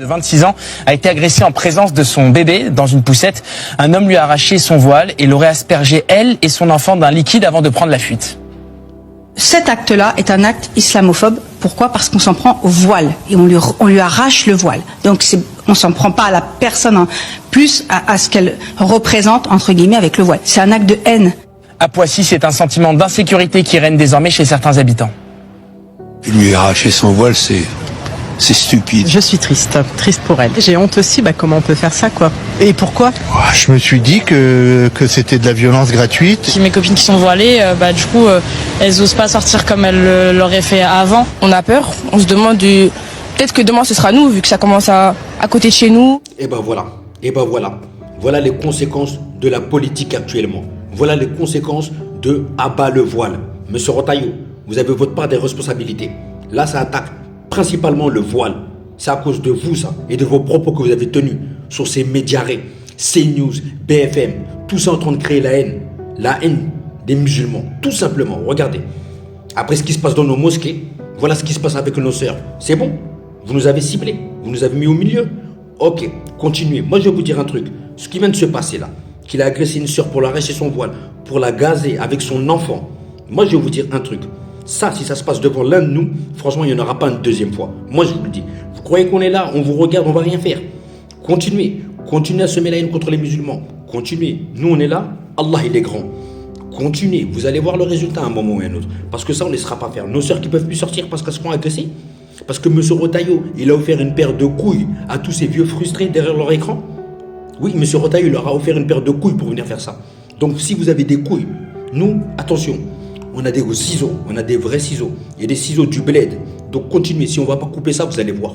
De 26 ans a été agressée en présence de son bébé dans une poussette. Un homme lui a arraché son voile et l'aurait aspergé, elle et son enfant, d'un liquide avant de prendre la fuite. Cet acte-là est un acte islamophobe. Pourquoi? Parce qu'on s'en prend au voile et on lui arrache le voile. Donc on s'en prend pas à la personne, plus à ce qu'elle représente, entre guillemets, avec le voile. C'est un acte de haine. À Poissy, c'est un sentiment d'insécurité qui règne désormais chez certains habitants. Lui arracher son voile, c'est stupide. Je suis triste pour elle. J'ai honte aussi, comment on peut faire ça, quoi. Et pourquoi? Je me suis dit que c'était de la violence gratuite. Mes copines qui sont voilées, du coup, elles osent pas sortir comme elles l'auraient fait avant. On a peur, on se demande peut-être que demain ce sera nous, vu que ça commence à côté de chez nous. Et voilà. Voilà les conséquences de la politique actuellement. Voilà les conséquences de abat le voile. Monsieur Rotaillot, vous avez votre part des responsabilités. Là, ça attaque principalement le voile. C'est à cause de vous, ça, et de vos propos que vous avez tenus sur ces médiarés, CNews, BFM, tout ça en train de créer la haine des musulmans, tout simplement. Regardez, après ce qui se passe dans nos mosquées, voilà ce qui se passe avec nos sœurs. C'est bon, vous nous avez ciblés, vous nous avez mis au milieu. Ok, continuez. Moi, je vais vous dire un truc. Ce qui vient de se passer là, qu'il a agressé une sœur pour l'arracher son voile, pour la gazer avec son enfant. Moi, je vais vous dire un truc. Ça, si ça se passe devant l'un de nous, franchement, il n'y en aura pas une deuxième fois. Moi, je vous le dis. Vous croyez qu'on est là, on vous regarde, on va rien faire. Continuez. Continuez à semer la haine contre les musulmans. Continuez. Nous, on est là. Allah, il est grand. Continuez. Vous allez voir le résultat à un moment ou à un autre. Parce que ça, on ne laissera pas faire. Nos sœurs qui ne peuvent plus sortir parce qu'elles se font agresser. Parce que M. Rotaillot, il a offert une paire de couilles à tous ces vieux frustrés derrière leur écran. Oui, M. Rotaillot, il leur a offert une paire de couilles pour venir faire ça. Donc, si vous avez des couilles, nous, attention. On a des ciseaux, on a des vrais ciseaux. Il y a des ciseaux du bled. Donc continuez, si on ne va pas couper ça, vous allez voir.